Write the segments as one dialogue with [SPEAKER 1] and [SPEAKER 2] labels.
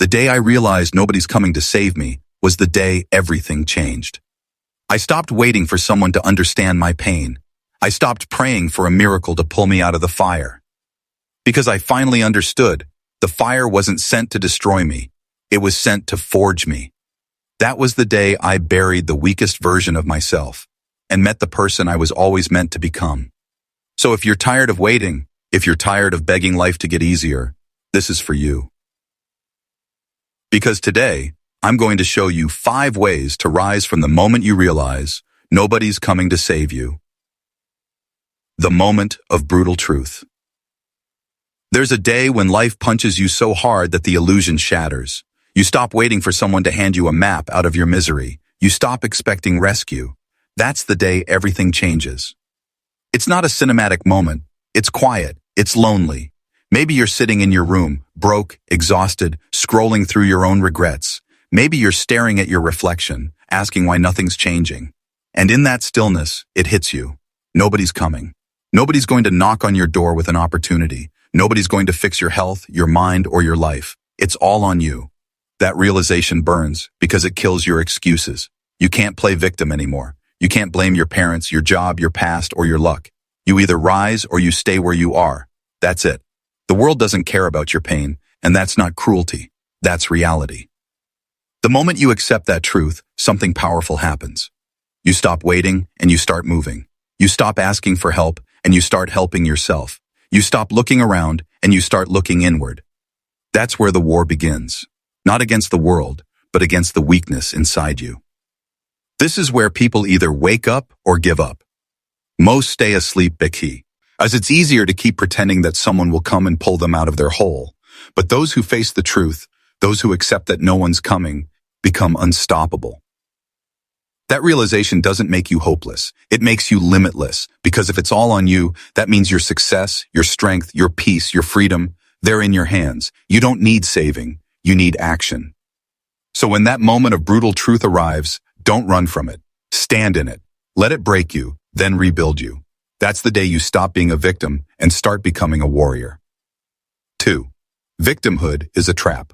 [SPEAKER 1] The day I realized nobody's coming to save me was the day everything changed. I stopped waiting for someone to understand my pain. I stopped praying for a miracle to pull me out of the fire. Because I finally understood, the fire wasn't sent to destroy me. It was sent to forge me. That was the day I buried the weakest version of myself and met the person I was always meant to become. So if you're tired of waiting, if you're tired of begging life to get easier, this is for you. Because today, I'm going to show you 5 ways to rise from the moment you realize nobody's coming to save you. The moment of brutal truth. There's a day when life punches you so hard that the illusion shatters. You stop waiting for someone to hand you a map out of your misery. You stop expecting rescue. That's the day everything changes. It's not a cinematic moment. It's quiet. It's lonely. Maybe you're sitting in your room, broke, exhausted, scrolling through your own regrets. Maybe you're staring at your reflection, asking why nothing's changing. And in that stillness, it hits you. Nobody's coming. Nobody's going to knock on your door with an opportunity. Nobody's going to fix your health, your mind, or your life. It's all on you. That realization burns because it kills your excuses. You can't play victim anymore. You can't blame your parents, your job, your past, or your luck. You either rise or you stay where you are. That's it. The world doesn't care about your pain, and that's not cruelty. That's reality. The moment you accept that truth, something powerful happens. You stop waiting and you start moving. You stop asking for help and you start helping yourself. You stop looking around and you start looking inward. That's where the war begins. Not against the world, but against the weakness inside you. This is where people either wake up or give up. Most stay asleep, Biki, as it's easier to keep pretending that someone will come and pull them out of their hole. But those who face the truth, those who accept that no one's coming, become unstoppable. That realization doesn't make you hopeless. It makes you limitless, because if it's all on you, that means your success, your strength, your peace, your freedom, they're in your hands. You don't need saving. You need action. So when that moment of brutal truth arrives, don't run from it. Stand in it. Let it break you, then rebuild you. That's the day you stop being a victim and start becoming a warrior. 2. Victimhood is a trap.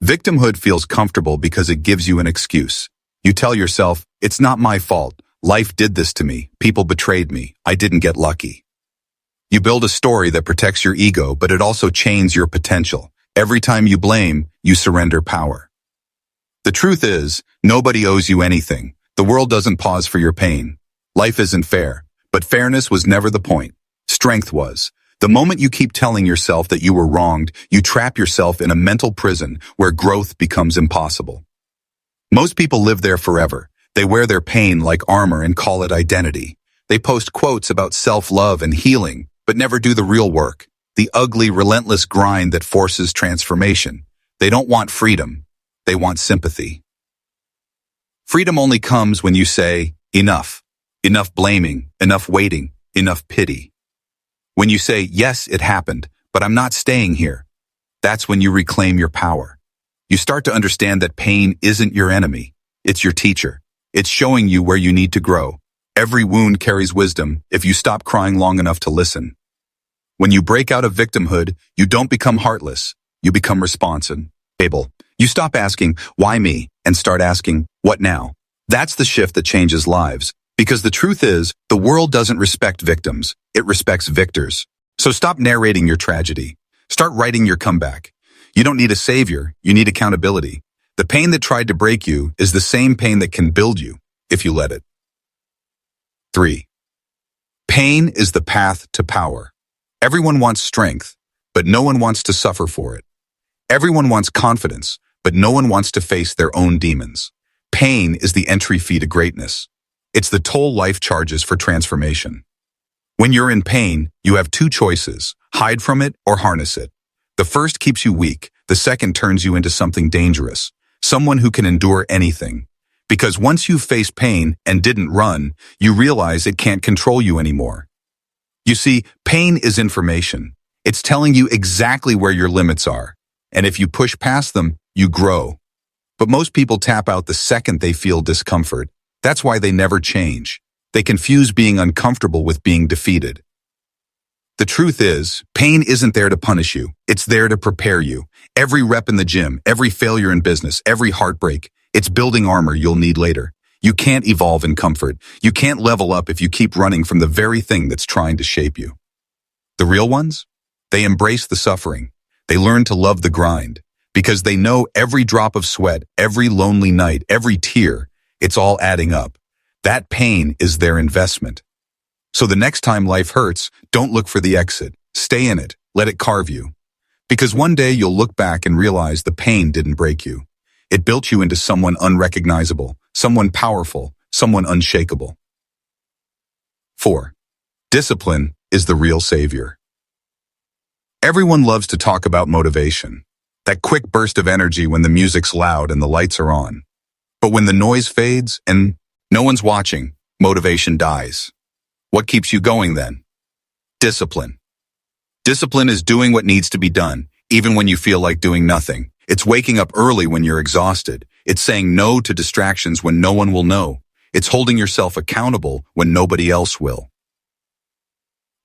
[SPEAKER 1] Victimhood feels comfortable because it gives you an excuse. You tell yourself, it's not my fault. Life did this to me. People betrayed me. I didn't get lucky. You build a story that protects your ego, but it also chains your potential. Every time you blame, you surrender power. The truth is, nobody owes you anything. The world doesn't pause for your pain. Life isn't fair, but fairness was never the point. Strength was. The moment you keep telling yourself that you were wronged, you trap yourself in a mental prison where growth becomes impossible. Most people live there forever. They wear their pain like armor and call it identity. They post quotes about self-love and healing, but never do the real work. The ugly, relentless grind that forces transformation. They don't want freedom. They want sympathy. Freedom only comes when you say, enough. Enough blaming, enough waiting, enough pity. When you say, yes, it happened, but I'm not staying here. That's when you reclaim your power. You start to understand that pain isn't your enemy. It's your teacher. It's showing you where you need to grow. Every wound carries wisdom if you stop crying long enough to listen. When you break out of victimhood, you don't become heartless. You become responsive, able. You stop asking, why me? And start asking, what now? That's the shift that changes lives. Because the truth is, the world doesn't respect victims. It respects victors. So stop narrating your tragedy. Start writing your comeback. You don't need a savior. You need accountability. The pain that tried to break you is the same pain that can build you, if you let it. 3. Pain is the path to power. Everyone wants strength, but no one wants to suffer for it. Everyone wants confidence, but no one wants to face their own demons. Pain is the entry fee to greatness. It's the toll life charges for transformation. When you're in pain, you have 2 choices: hide from it or harness it. The first keeps you weak. The second turns you into something dangerous, someone who can endure anything. Because once you've faced pain and didn't run, you realize it can't control you anymore. You see, pain is information. It's telling you exactly where your limits are. And if you push past them, you grow. But most people tap out the second they feel discomfort. That's why they never change. They confuse being uncomfortable with being defeated. The truth is, pain isn't there to punish you. It's there to prepare you. Every rep in the gym, every failure in business, every heartbreak, it's building armor you'll need later. You can't evolve in comfort. You can't level up if you keep running from the very thing that's trying to shape you. The real ones? They embrace the suffering. They learn to love the grind because they know every drop of sweat, every lonely night, every tear, it's all adding up. That pain is their investment. So the next time life hurts, don't look for the exit. Stay in it. Let it carve you. Because one day you'll look back and realize the pain didn't break you. It built you into someone unrecognizable, someone powerful, someone unshakable. 4. Discipline is the real savior. Everyone loves to talk about motivation. That quick burst of energy when the music's loud and the lights are on. But when the noise fades and no one's watching, motivation dies. What keeps you going then? Discipline. Discipline is doing what needs to be done, even when you feel like doing nothing. It's waking up early when you're exhausted. It's saying no to distractions when no one will know. It's holding yourself accountable when nobody else will.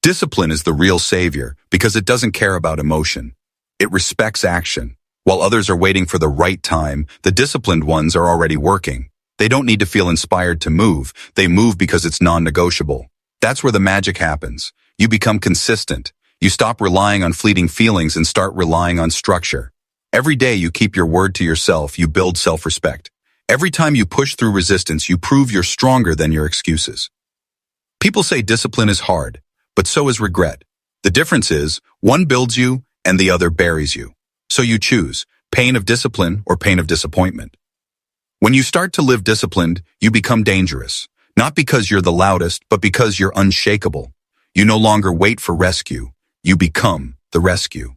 [SPEAKER 1] Discipline is the real savior because it doesn't care about emotion. It respects action. While others are waiting for the right time, the disciplined ones are already working. They don't need to feel inspired to move. They move because it's non-negotiable. That's where the magic happens. You become consistent. You stop relying on fleeting feelings and start relying on structure. Every day you keep your word to yourself, you build self-respect. Every time you push through resistance, you prove you're stronger than your excuses. People say discipline is hard, but so is regret. The difference is, one builds you and the other buries you. So you choose, pain of discipline or pain of disappointment. When you start to live disciplined, you become dangerous. Not because you're the loudest, but because you're unshakable. You no longer wait for rescue. You become the rescue.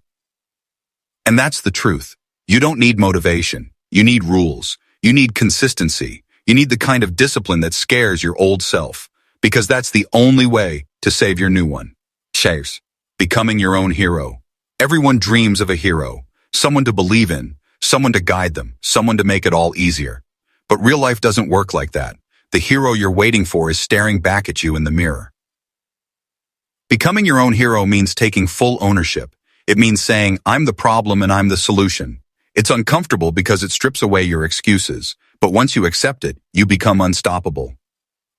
[SPEAKER 1] And that's the truth. You don't need motivation. You need rules. You need consistency. You need the kind of discipline that scares your old self, because that's the only way to save your new one. Cheers. Becoming your own hero. Everyone dreams of a hero, someone to believe in, someone to guide them, someone to make it all easier. But real life doesn't work like that. The hero you're waiting for is staring back at you in the mirror. Becoming your own hero means taking full ownership. It means saying, I'm the problem and I'm the solution. It's uncomfortable because it strips away your excuses, but once you accept it, you become unstoppable.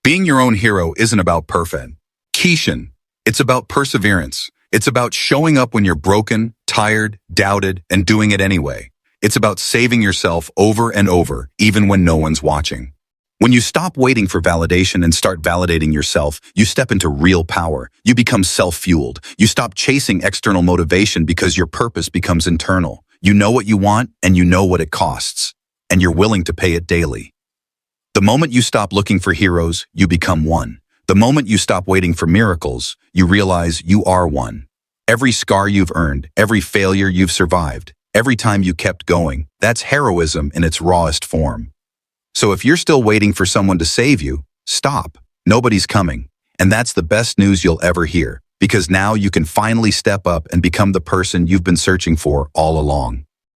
[SPEAKER 1] Being your own hero isn't about perfection. It's about perseverance. It's about showing up when you're broken, tired, doubted, and doing it anyway. It's about saving yourself over and over, even when no one's watching. When you stop waiting for validation and start validating yourself, you step into real power. You become self-fueled. You stop chasing external motivation because your purpose becomes internal. You know what you want and you know what it costs, and you're willing to pay it daily. The moment you stop looking for heroes, you become one. The moment you stop waiting for miracles, you realize you are one. Every scar you've earned, every failure you've survived, every time you kept going, that's heroism in its rawest form. So if you're still waiting for someone to save you, stop. Nobody's coming. And that's the best news you'll ever hear, because now you can finally step up and become the person you've been searching for all along.